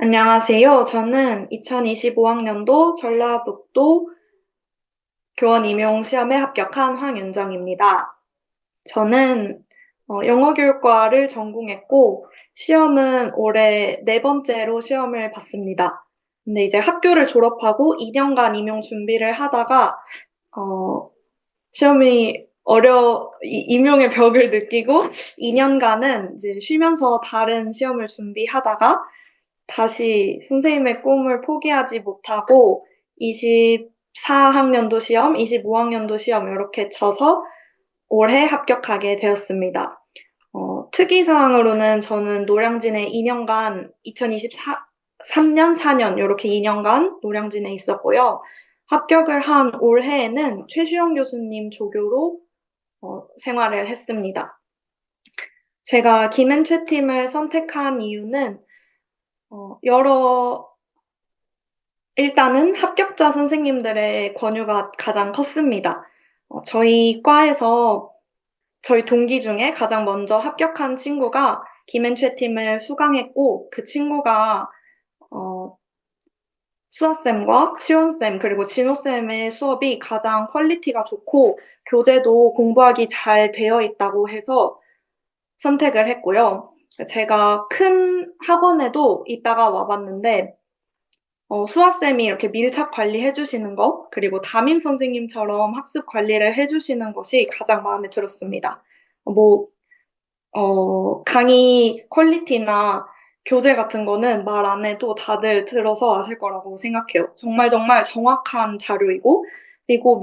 안녕하세요. 저는 2025학년도 전라북도 교원 임용 시험에 합격한 황윤정입니다. 저는 영어교육과를 전공했고, 시험은 올해 네 번째로 시험을 봤습니다. 근데 이제 학교를 졸업하고 2년간 임용 준비를 하다가, 어, 시험이 임용의 벽을 느끼고 2년간은 이제 쉬면서 다른 시험을 준비하다가 다시 선생님의 꿈을 포기하지 못하고 24학년도 시험, 25학년도 시험 이렇게 쳐서 올해 합격하게 되었습니다. 특이사항으로는 저는 노량진에 2년간, 2023년, 4년 이렇게 2년간 노량진에 있었고요. 합격을 한 올해에는 최수영 교수님 조교로 생활을 했습니다. 제가 김앤최팀을 선택한 이유는 여러 일단은 합격자 선생님들의 권유가 가장 컸습니다. 저희 과에서 저희 동기 중에 가장 먼저 합격한 친구가 김앤최 팀을 수강했고, 그 친구가 수아쌤과 시원쌤 그리고 진호쌤의 수업이 가장 퀄리티가 좋고 교재도 공부하기 잘 되어 있다고 해서 선택을 했고요. 제가 큰 학원에도 있다가 와봤는데 수아쌤이 이렇게 밀착 관리해 주시는 거, 그리고 담임 선생님처럼 학습 관리를 해 주시는 것이 가장 마음에 들었습니다. 뭐, 강의 퀄리티나 교재 같은 거는 말 안 해도 다들 들어서 아실 거라고 생각해요. 정말 정말 정확한 자료이고, 그리고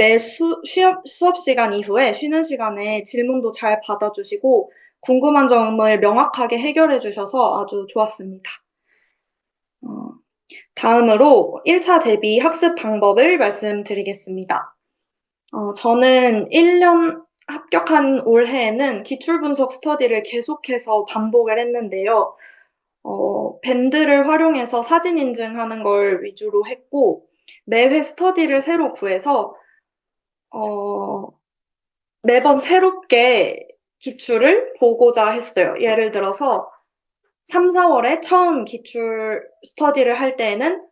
수업 시간 이후에 쉬는 시간에 질문도 잘 받아주시고, 궁금한 점을 명확하게 해결해 주셔서 아주 좋았습니다. 어, 다음으로 1차 대비 학습 방법을 말씀드리겠습니다. 저는 1년 합격한 올해에는 기출분석 스터디를 계속해서 반복을 했는데요. 밴드를 활용해서 사진 인증하는 걸 위주로 했고, 매회 스터디를 새로 구해서, 어, 매번 새롭게 기출을 보고자 했어요. 예를 들어서 3, 4월에 처음 기출 스터디를 할 때에는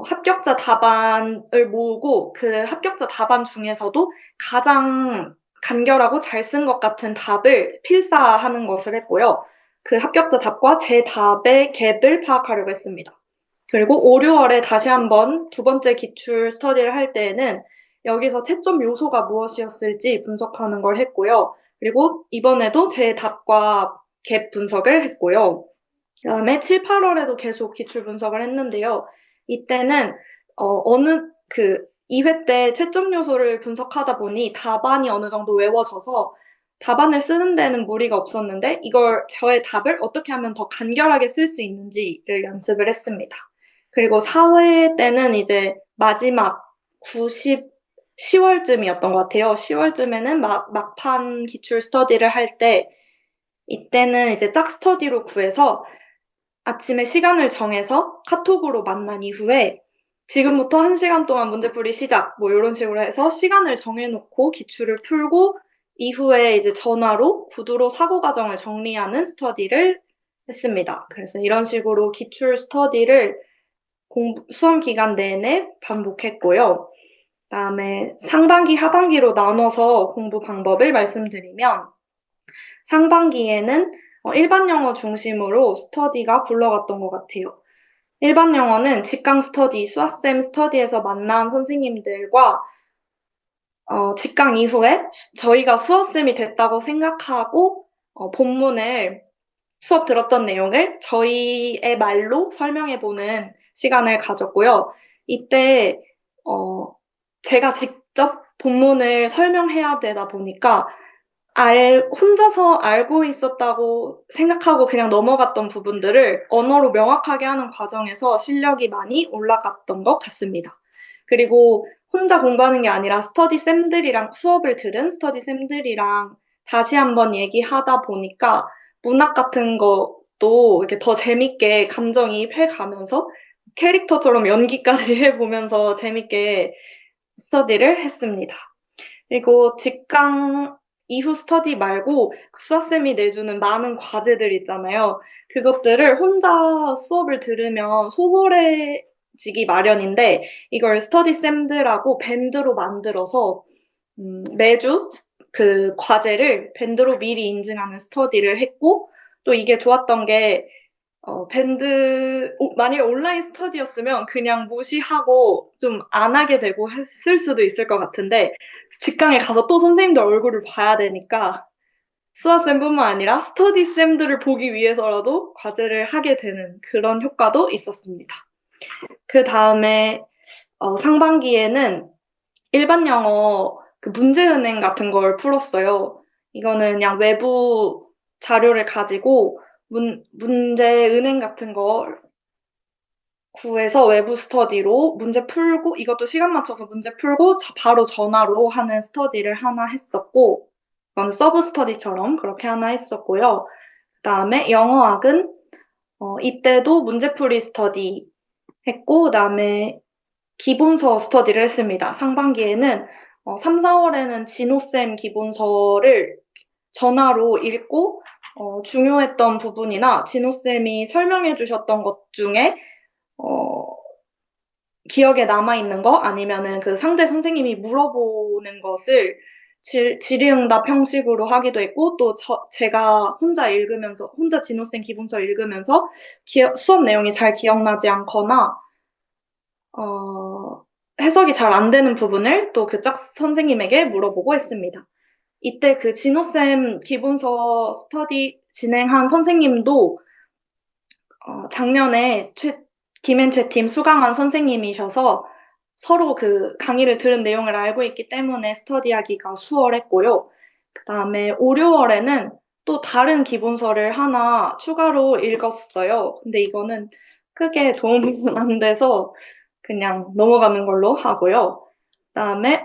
합격자 답안을 모으고 그 합격자 답안 중에서도 가장 간결하고 잘 쓴 것 같은 답을 필사하는 것을 했고요. 그 합격자 답과 제 답의 갭을 파악하려고 했습니다. 그리고 5, 6월에 다시 한번 두 번째 기출 스터디를 할 때에는 여기서 채점 요소가 무엇이었을지 분석하는 걸 했고요. 그리고 이번에도 제 답과 갭 분석을 했고요. 그다음에 7, 8월에도 계속 기출 분석을 했는데요. 이때는 어느 2회 때 채점 요소를 분석하다 보니 답안이 어느 정도 외워져서 답안을 쓰는 데는 무리가 없었는데 이걸 저의 답을 어떻게 하면 더 간결하게 쓸 수 있는지를 연습을 했습니다. 그리고 4회 때는 이제 마지막 10월쯤이었던 것 같아요. 10월쯤에는 막판 기출 스터디를 할 때 이때는 이제 짝 스터디로 구해서 아침에 시간을 정해서 카톡으로 만난 이후에 지금부터 1시간 동안 문제풀이 시작 뭐 이런 식으로 해서 시간을 정해놓고 기출을 풀고 이후에 이제 전화로 구두로 사고 과정을 정리하는 스터디를 했습니다. 그래서 이런 식으로 기출 스터디를 수험 기간 내내 반복했고요. 그다음에 상반기, 하반기로 나눠서 공부 방법을 말씀드리면 상반기에는 일반 영어 중심으로 스터디가 굴러갔던 것 같아요. 일반 영어는 직강 스터디, 수아쌤 스터디에서 만난 선생님들과 직강 이후에 저희가 수아쌤이 됐다고 생각하고 본문을 수업 들었던 내용을 저희의 말로 설명해보는 시간을 가졌고요. 이때 제가 직접 본문을 설명해야 되다 보니까 혼자서 알고 있었다고 생각하고 그냥 넘어갔던 부분들을 언어로 명확하게 하는 과정에서 실력이 많이 올라갔던 것 같습니다. 그리고 혼자 공부하는 게 아니라 수업을 들은 스터디 쌤들이랑 다시 한번 얘기하다 보니까 문학 같은 것도 이렇게 더 재밌게 감정이입해 가면서 캐릭터처럼 연기까지 해보면서 재밌게 스터디를 했습니다. 그리고 직강 이후 스터디 말고 수아쌤이 내주는 많은 과제들 있잖아요. 그것들을 혼자 수업을 들으면 소홀해지기 마련인데 이걸 스터디쌤들하고 밴드로 만들어서 매주 그 과제를 밴드로 미리 인증하는 스터디를 했고 또 이게 좋았던 게 만약에 온라인 스터디였으면 그냥 무시하고 좀 안 하게 되고 했을 수도 있을 것 같은데, 직강에 가서 또 선생님들 얼굴을 봐야 되니까, 수아쌤뿐만 아니라 스터디쌤들을 보기 위해서라도 과제를 하게 되는 그런 효과도 있었습니다. 그 다음에, 상반기에는 일반 영어 그 문제은행 같은 걸 풀었어요. 이거는 그냥 외부 자료를 가지고 문제은행 같은 걸 구해서 외부 스터디로 문제 풀고 이것도 시간 맞춰서 문제 풀고 바로 전화로 하는 스터디를 하나 했었고 이거는 서브 스터디처럼 그렇게 하나 했었고요. 그다음에 영어학은 이때도 문제풀이 스터디 했고 그다음에 기본서 스터디를 했습니다. 상반기에는 3, 4월에는 진호쌤 기본서를 전화로 읽고 중요했던 부분이나 진호쌤이 설명해 주셨던 것 중에 기억에 남아있는 거 아니면은 그 상대 선생님이 물어보는 것을 질의응답 형식으로 하기도 했고 또 제가 혼자 진호쌤 기본서 읽으면서 수업 내용이 잘 기억나지 않거나 해석이 잘 안 되는 부분을 또 그 짝 선생님에게 물어보고 했습니다. 이때 그 진호쌤 기본서 스터디 진행한 선생님도 작년에 김앤최팀 수강한 선생님이셔서 서로 그 강의를 들은 내용을 알고 있기 때문에 스터디하기가 수월했고요. 그 다음에 5, 6월에는 또 다른 기본서를 하나 추가로 읽었어요. 근데 이거는 크게 도움은 안 돼서 그냥 넘어가는 걸로 하고요. 그다음에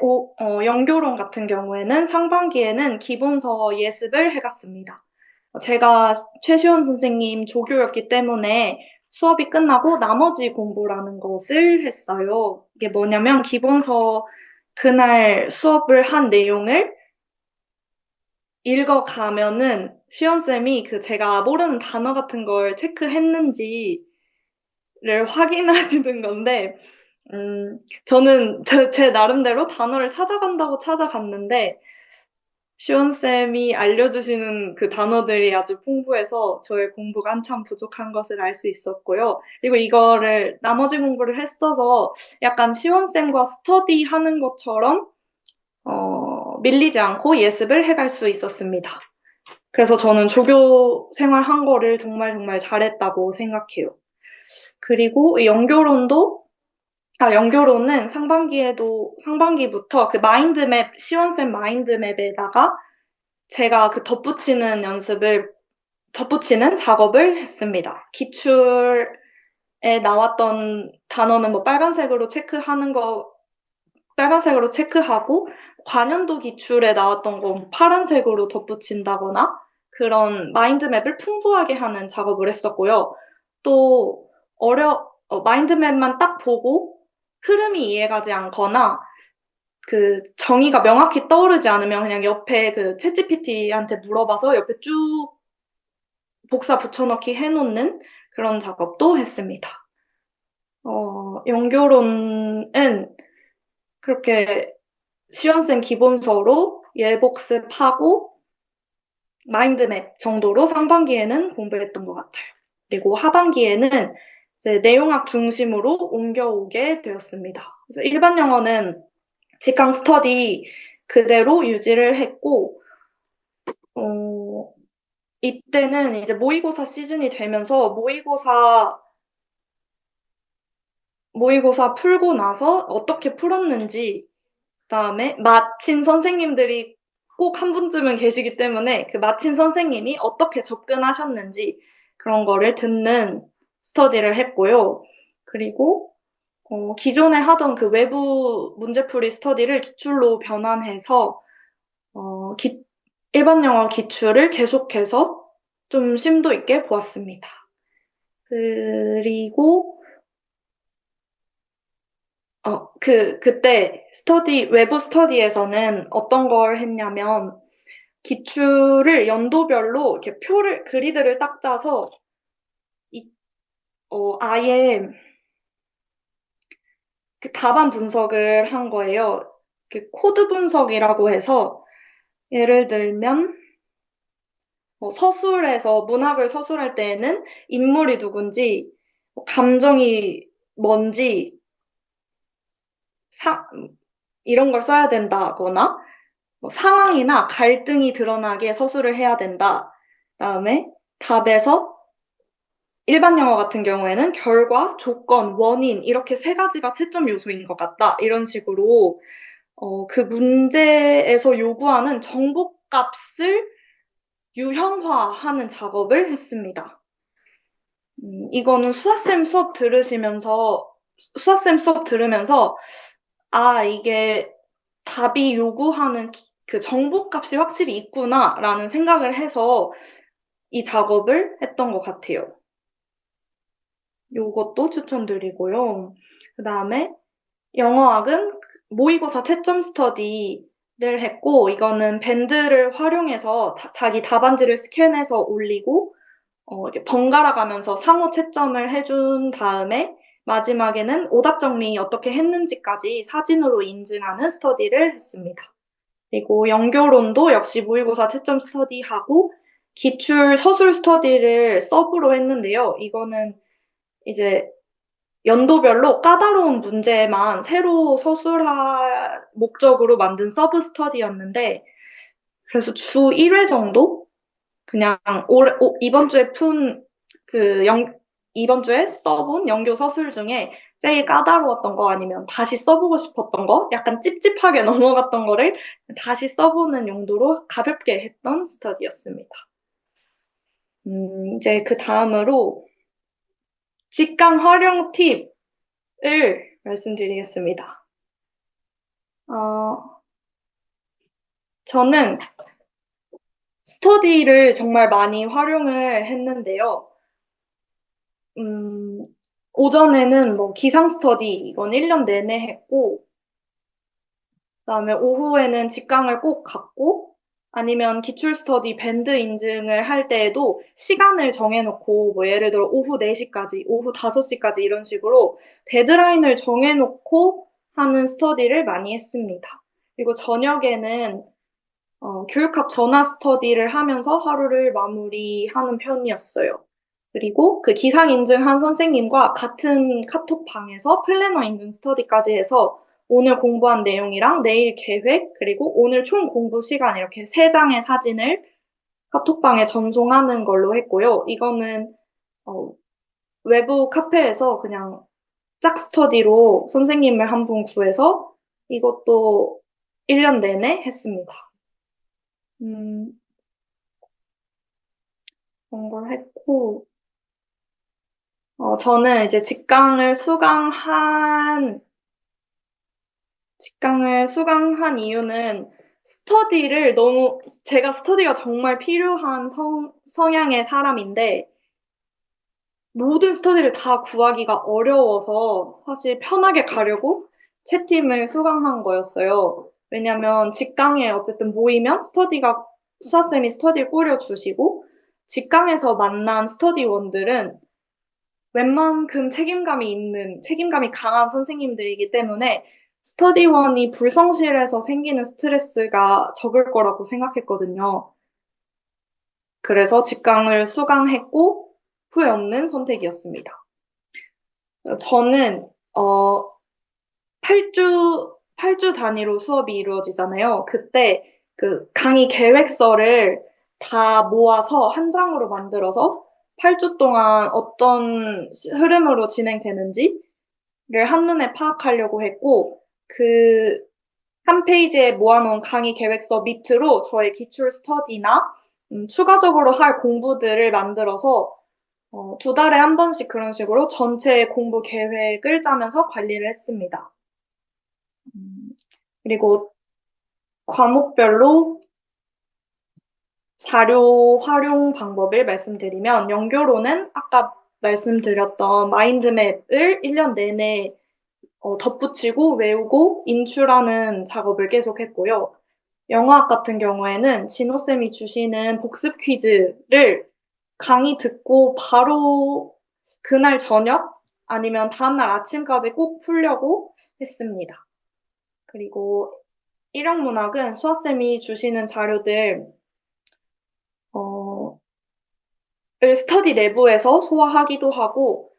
영교론 같은 경우에는 상반기에는 기본서 예습을 해갔습니다. 제가 최시원 선생님 조교였기 때문에 수업이 끝나고 나머지 공부라는 것을 했어요. 이게 뭐냐면 기본서 그날 수업을 한 내용을 읽어가면은 시연쌤이 그 제가 모르는 단어 같은 걸 체크했는지를 확인하시는 건데 저는 제 나름대로 단어를 찾아간다고 찾아갔는데 시원쌤이 알려주시는 그 단어들이 아주 풍부해서 저의 공부가 한참 부족한 것을 알 수 있었고요. 그리고 이거를 나머지 공부를 했어서 약간 시원쌤과 스터디 하는 것처럼 밀리지 않고 예습을 해갈 수 있었습니다. 그래서 저는 조교 생활한 거를 정말 정말 잘했다고 생각해요. 그리고 연교론은 상반기부터 그 시원쌤 마인드맵에다가 제가 그 덧붙이는 작업을 했습니다. 기출에 나왔던 단어는 뭐 빨간색으로 체크하고, 관연도 기출에 나왔던 거 파란색으로 덧붙인다거나, 그런 마인드맵을 풍부하게 하는 작업을 했었고요. 또, 마인드맵만 딱 보고 흐름이 이해가지 않거나, 그 정의가 명확히 떠오르지 않으면 그냥 옆에 그 챗GPT한테 물어봐서 옆에 쭉 복사 붙여넣기 해놓는 그런 작업도 했습니다. 연교론은 그렇게 시연쌤 기본서로 예복습하고 마인드맵 정도로 상반기에는 공부했던 것 같아요. 그리고 하반기에는 이제 내용학 중심으로 옮겨오게 되었습니다. 그래서 일반 영어는 직강 스터디 그대로 유지를 했고, 이때는 이제 모의고사 시즌이 되면서 모의고사 풀고 나서 어떻게 풀었는지, 그다음에 마친 선생님들이 꼭 한 분쯤은 계시기 때문에 그 마친 선생님이 어떻게 접근하셨는지 그런 거를 듣는 스터디를 했고요. 그리고 기존에 하던 그 외부 문제풀이 스터디를 기출로 변환해서 일반 영어 기출을 계속해서 좀 심도 있게 보았습니다. 그리고 그때 외부 스터디에서는 어떤 걸 했냐면 기출을 연도별로 이렇게 그리드를 딱 짜서 아예 그 답안 분석을 한 거예요. 그 코드 분석이라고 해서 예를 들면 문학을 서술할 때에는 인물이 누군지, 감정이 뭔지, 이런 걸 써야 된다거나, 상황이나 갈등이 드러나게 서술을 해야 된다. 그다음에 답에서 일반 영어 같은 경우에는 결과, 조건, 원인 이렇게 세 가지가 채점 요소인 것 같다. 이런 식으로 그 문제에서 요구하는 정보값을 유형화하는 작업을 했습니다. 이거는 수아쌤 수업 들으면서 이게 답이 요구하는 그 정보값이 확실히 있구나라는 생각을 해서 이 작업을 했던 것 같아요. 요것도 추천드리고요. 그 다음에 영어학은 모의고사 채점 스터디를 했고, 이거는 밴드를 활용해서 자기 답안지를 스캔해서 올리고, 이렇게 번갈아 가면서 상호 채점을 해준 다음에 마지막에는 오답 정리 어떻게 했는지까지 사진으로 인증하는 스터디를 했습니다. 그리고 연교론도 역시 모의고사 채점 스터디하고 기출 서술 스터디를 서브로 했는데요. 이거는 이제 연도별로 까다로운 문제만 새로 서술할 목적으로 만든 서브 스터디였는데, 그래서 주 1회 정도 그냥 이번 주에 써본 연교 서술 중에 제일 까다로웠던 거 아니면 다시 써보고 싶었던 거, 약간 찝찝하게 넘어갔던 거를 다시 써보는 용도로 가볍게 했던 스터디였습니다. 이제 그 다음으로 직강 활용 팁을 말씀드리겠습니다. 저는 스터디를 정말 많이 활용을 했는데요. 오전에는 기상 스터디, 이건 1년 내내 했고, 그다음에 오후에는 직강을 꼭 갔고, 아니면 기출 스터디 밴드 인증을 할 때에도 시간을 정해놓고, 예를 들어 오후 4시까지, 오후 5시까지 이런 식으로 데드라인을 정해놓고 하는 스터디를 많이 했습니다. 그리고 저녁에는 교육학 전화 스터디를 하면서 하루를 마무리하는 편이었어요. 그리고 그 기상 인증한 선생님과 같은 카톡방에서 플래너 인증 스터디까지 해서 오늘 공부한 내용이랑 내일 계획, 그리고 오늘 총 공부 시간 이렇게 3장의 사진을 카톡방에 전송하는 걸로 했고요. 이거는 외부 카페에서 그냥 짝 스터디로 선생님을 한 분 구해서 이것도 1년 내내 했습니다. 그런 걸 했고, 저는 이제 직강을 수강한 이유는 제가 스터디가 정말 필요한 성향의 사람인데, 모든 스터디를 다 구하기가 어려워서 사실 편하게 가려고 채팀을 수강한 거였어요. 왜냐면 직강에 어쨌든 모이면 수아쌤이 스터디를 꾸려주시고, 직강에서 만난 스터디원들은 웬만큼 책임감이 강한 선생님들이기 때문에 스터디원이 불성실해서 생기는 스트레스가 적을 거라고 생각했거든요. 그래서 직강을 수강했고 후회 없는 선택이었습니다. 저는 8주 단위로 수업이 이루어지잖아요. 그때 그 강의 계획서를 다 모아서 한 장으로 만들어서 8주 동안 어떤 흐름으로 진행되는지를 한눈에 파악하려고 했고, 그 한 페이지에 모아놓은 강의 계획서 밑으로 저의 기출 스터디나 추가적으로 할 공부들을 만들어서 2달에 한 번씩 그런 식으로 전체 공부 계획을 짜면서 관리를 했습니다. 그리고 과목별로 자료 활용 방법을 말씀드리면, 연교로는 아까 말씀드렸던 마인드맵을 1년 내내 덧붙이고 외우고 인출하는 작업을 계속했고요. 영어학 같은 경우에는 진호쌤이 주시는 복습 퀴즈를 강의 듣고 바로 그날 저녁 아니면 다음날 아침까지 꼭 풀려고 했습니다. 그리고 일형문학은 수아쌤이 주시는 자료들, 스터디 내부에서 소화하기도 하고,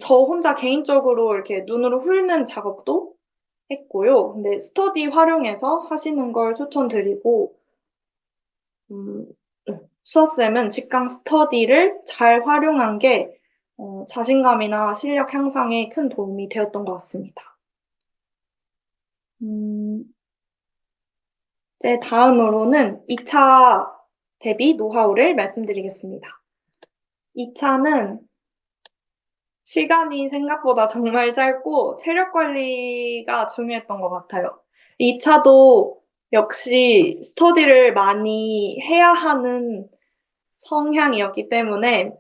저 혼자 개인적으로 이렇게 눈으로 훑는 작업도 했고요. 근데 스터디 활용해서 하시는 걸 추천드리고, 수아쌤은 직강 스터디를 잘 활용한 게 자신감이나 실력 향상에 큰 도움이 되었던 것 같습니다. 이제 다음으로는 2차 대비 노하우를 말씀드리겠습니다. 2차는 시간이 생각보다 정말 짧고 체력 관리가 중요했던 것 같아요. 2차도 역시 스터디를 많이 해야 하는 성향이었기 때문에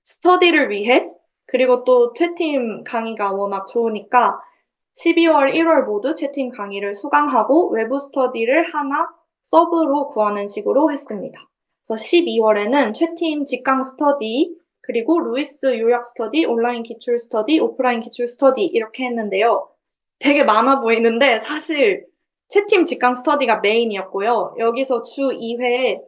스터디를 위해 그리고 또 채팀 강의가 워낙 좋으니까 12월, 1월 모두 채팀 강의를 수강하고 외부 스터디를 하나 서브로 구하는 식으로 했습니다. 그래서 12월에는 채팀 직강 스터디, 그리고 루이스 요약 스터디, 온라인 기출 스터디, 오프라인 기출 스터디 이렇게 했는데요. 되게 많아 보이는데 사실 채팀 직강 스터디가 메인이었고요. 여기서 주 2회에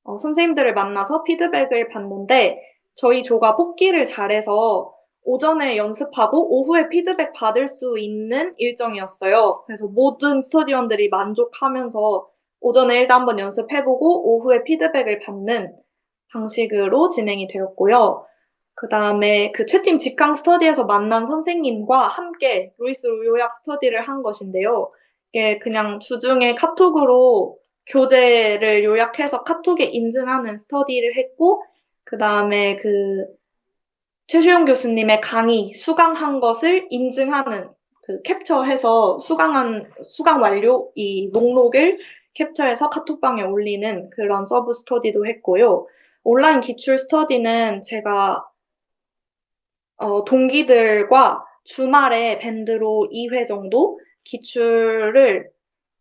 선생님들을 만나서 피드백을 받는데 저희 조가 뽑기를 잘해서 오전에 연습하고 오후에 피드백 받을 수 있는 일정이었어요. 그래서 모든 스터디원들이 만족하면서 오전에 일단 한번 연습해보고 오후에 피드백을 받는 방식으로 진행이 되었고요. 그 다음에 그 채팀 직강 스터디에서 만난 선생님과 함께 루이스 요약 스터디를 한 것인데요. 이게 그냥 주중에 카톡으로 교재를 요약해서 카톡에 인증하는 스터디를 했고, 그 다음에 최수용 교수님의 강의 수강한 것을 인증하는 캡처해서 수강 완료 이 목록을 캡처해서 카톡방에 올리는 그런 서브 스터디도 했고요. 온라인 기출 스터디는 제가 동기들과 주말에 밴드로 2회 정도 기출을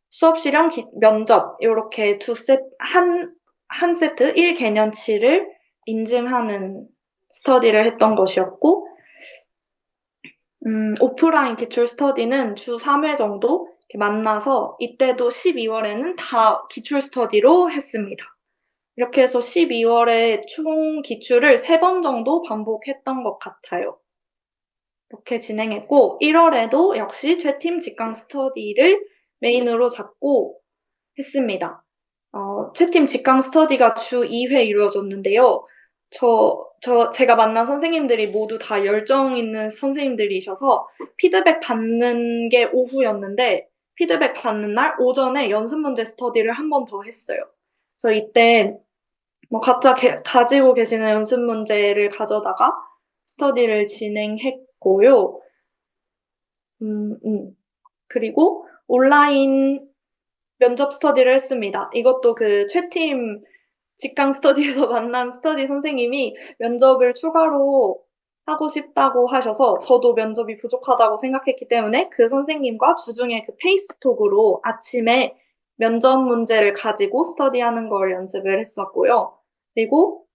수업 실험, 면접 이렇게 한 세트 1개년치를 인증하는 스터디를 했던 것이었고 오프라인 기출 스터디는 주 3회 정도 만나서 이때도 12월에는 다 기출 스터디로 했습니다. 이렇게 해서 12월에 총 기출을 3번 정도 반복했던 것 같아요. 이렇게 진행했고 1월에도 역시 제팀 직강 스터디를 메인으로 잡고 했습니다. 채팀 직강 스터디가 주 2회 이루어졌는데요. 제가 만난 선생님들이 모두 다 열정 있는 선생님들이셔서 피드백 받는 게 오후였는데 피드백 받는 날 오전에 연습 문제 스터디를 한 번 더 했어요. 그래서 이때 각자 가지고 계시는 연습 문제를 가져다가 스터디를 진행했고요. 그리고 온라인 면접 스터디를 했습니다. 이것도 최팀 직강 스터디에서 만난 스터디 선생님이 면접을 추가로 하고 싶다고 하셔서 저도 면접이 부족하다고 생각했기 때문에 그 선생님과 주중에 페이스톡으로 아침에 면접 문제를 가지고 스터디하는 걸 연습을 했었고요. 그리고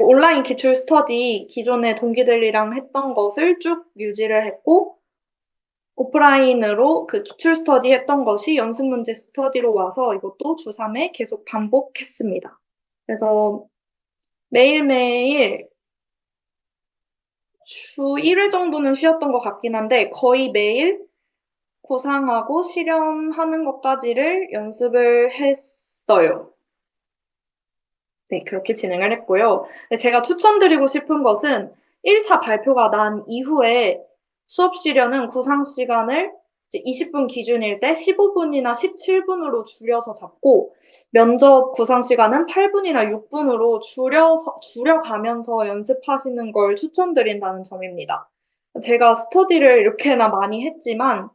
온라인 기출 스터디 기존에 동기들이랑 했던 것을 쭉 유지를 했고 오프라인으로 기출 스터디 했던 것이 연습 문제 스터디로 와서 이것도 주 3회 계속 반복했습니다. 그래서 매일매일 주 1회 정도는 쉬었던 것 같긴 한데 거의 매일 구상하고 실현하는 것까지를 연습을 했어요. 네, 그렇게 진행을 했고요. 제가 추천드리고 싶은 것은 1차 발표가 난 이후에 수업 실현은 구상 시간을 20분 기준일 때 15분이나 17분으로 줄여서 잡고 면접 구상 시간은 8분이나 6분으로 줄여가면서 연습하시는 걸 추천드린다는 점입니다. 제가 스터디를 이렇게나 많이 했지만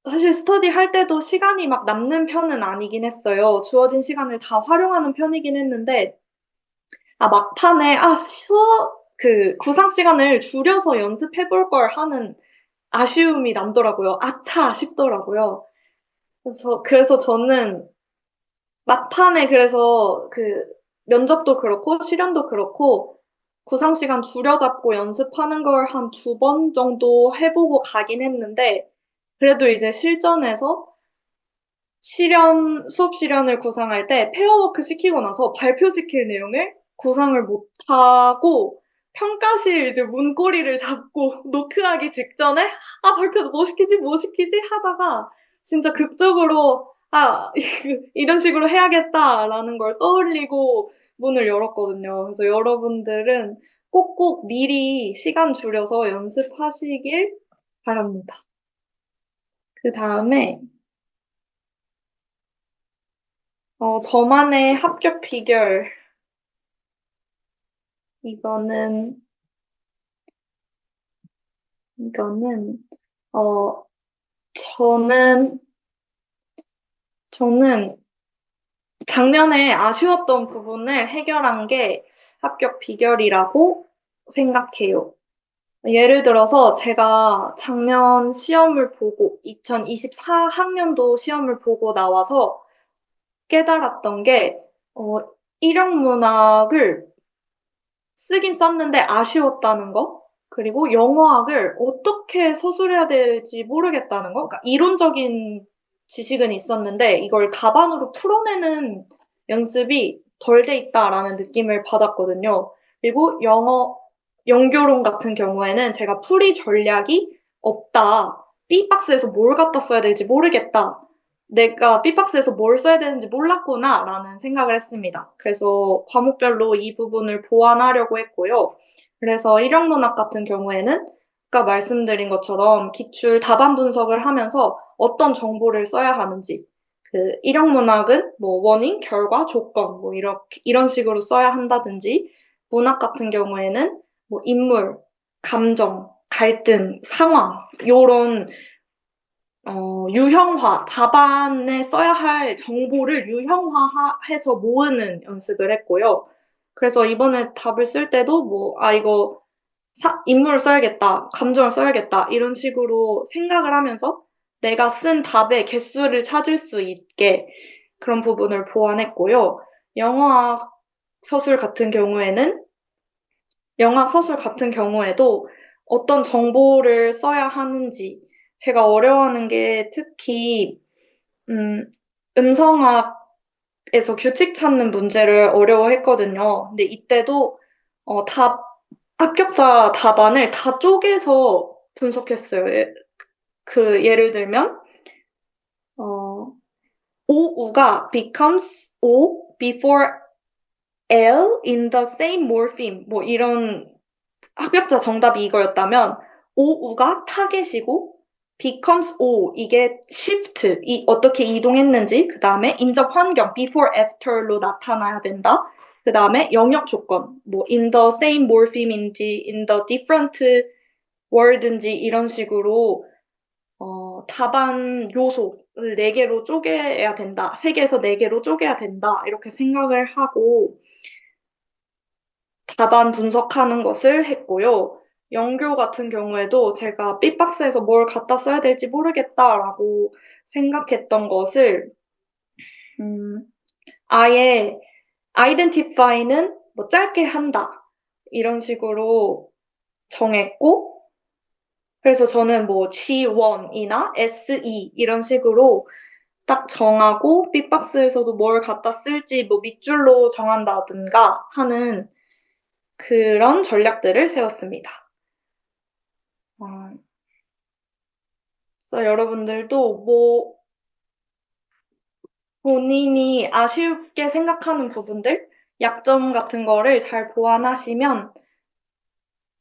사실 스터디 할 때도 시간이 막 남는 편은 아니긴 했어요. 주어진 시간을 다 활용하는 편이긴 했는데 막판에 구상 시간을 줄여서 연습해볼 걸 하는 아쉬움이 남더라고요. 아차 싶더라고요. 그래서 저는 막판에 그래서 그 면접도 그렇고 실연도 그렇고 구상 시간 줄여잡고 연습하는 걸 한 두 번 정도 해보고 가긴 했는데 그래도 이제 실전에서 수업 실연을 구상할 때 페어워크 시키고 나서 발표시킬 내용을 구상을 못하고 평가실 이제 문고리를 잡고 노크하기 직전에 발표 뭐 시키지 하다가 진짜 극적으로 이런 식으로 해야겠다라는 걸 떠올리고 문을 열었거든요. 그래서 여러분들은 꼭꼭 미리 시간 줄여서 연습하시길 바랍니다. 그 다음에 저만의 합격 비결. 이거는, 이거는, 어, 저는, 저는 작년에 아쉬웠던 부분을 해결한 게 합격 비결이라고 생각해요. 예를 들어서 제가 작년 시험을 보고, 2024학년도 시험을 보고 나와서 깨달았던 게, 일형문학을 쓰긴 썼는데 아쉬웠다는 거, 그리고 영어학을 어떻게 서술해야 될지 모르겠다는 거, 그러니까 이론적인 지식은 있었는데 이걸 답안으로 풀어내는 연습이 덜 돼 있다라는 느낌을 받았거든요. 그리고 연교론 같은 경우에는 제가 풀이 전략이 없다. B박스에서 뭘 갖다 써야 될지 모르겠다. 내가 B박스에서 뭘 써야 되는지 몰랐구나 라는 생각을 했습니다. 그래서 과목별로 이 부분을 보완하려고 했고요. 그래서 일형문학 같은 경우에는 아까 말씀드린 것처럼 기출 답안 분석을 하면서 어떤 정보를 써야 하는지, 그 일형문학은 뭐 원인, 결과, 조건 뭐 이런 식으로 써야 한다든지, 문학 같은 경우에는 뭐 인물, 감정, 갈등, 상황 요런 유형화, 답안에 써야 할 정보를 유형화해서 모으는 연습을 했고요. 그래서 이번에 답을 쓸 때도 이거 인물을 써야겠다, 감정을 써야겠다, 이런 식으로 생각을 하면서 내가 쓴 답의 개수를 찾을 수 있게 그런 부분을 보완했고요. 영어학 서술 같은 경우에는, 영학 서술 같은 경우에도 어떤 정보를 써야 하는지, 제가 어려워하는 게 특히 음, 음성학에서 규칙 찾는 문제를 어려워했거든요. 근데 이때도 어, 답, 합격자 답안을 다 쪼개서 분석했어요. 예를 들면, 어, 오우가 becomes O before L in the same morpheme. 뭐 이런 합격자 정답이 이거였다면, 오우가 타겟이고, becomes O, 이게 shift, 어떻게 이동했는지, 그 다음에 인접 환경, before, after로 나타나야 된다. 그 다음에 영역 조건, 뭐 in the same morpheme인지, in the different word인지 이런 식으로 답안 요소를 4개로 쪼개야 된다. 3개에서 4개로 쪼개야 된다. 이렇게 생각을 하고 답안 분석하는 것을 했고요. 연교 같은 경우에도 제가 B박스에서 뭘 갖다 써야 될지 모르겠다라고 생각했던 것을 아예 identify는 뭐 짧게 한다. 이런 식으로 정했고 그래서 저는 뭐 G1이나 SE 이런 식으로 딱 정하고 B박스에서도 뭘 갖다 쓸지 뭐 밑줄로 정한다든가 하는 그런 전략들을 세웠습니다. 그래서 여러분들도 뭐 본인이 아쉽게 생각하는 부분들, 약점 같은 거를 잘 보완하시면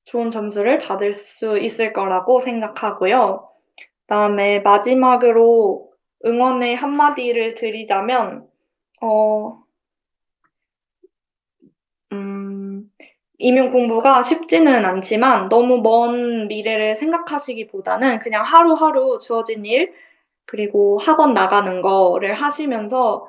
좋은 점수를 받을 수 있을 거라고 생각하고요. 그다음에 마지막으로 응원의 한마디를 드리자면, 어, 이민 공부가 쉽지는 않지만 너무 먼 미래를 생각하시기보다는 그냥 하루하루 주어진 일, 그리고 학원 나가는 거를 하시면서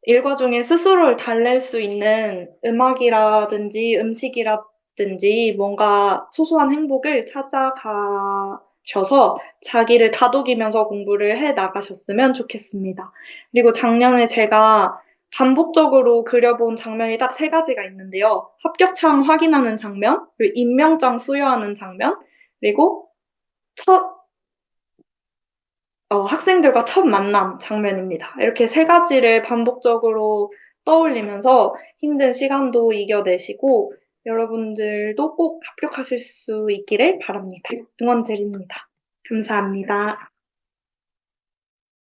일과 중에 스스로를 달랠 수 있는 음악이라든지 음식이라든지 뭔가 소소한 행복을 찾아가시길 주셔서 자기를 다독이면서 공부를 해 나가셨으면 좋겠습니다. 그리고 작년에 제가 반복적으로 그려본 장면이 딱 3가지가 있는데요. 합격장 확인하는 장면, 그리고 임명장 수여하는 장면, 그리고 학생들과 첫 만남 장면입니다. 이렇게 3가지를 반복적으로 떠올리면서 힘든 시간도 이겨내시고 여러분들도 꼭 합격하실 수 있기를 바랍니다. 응원드립니다. 감사합니다.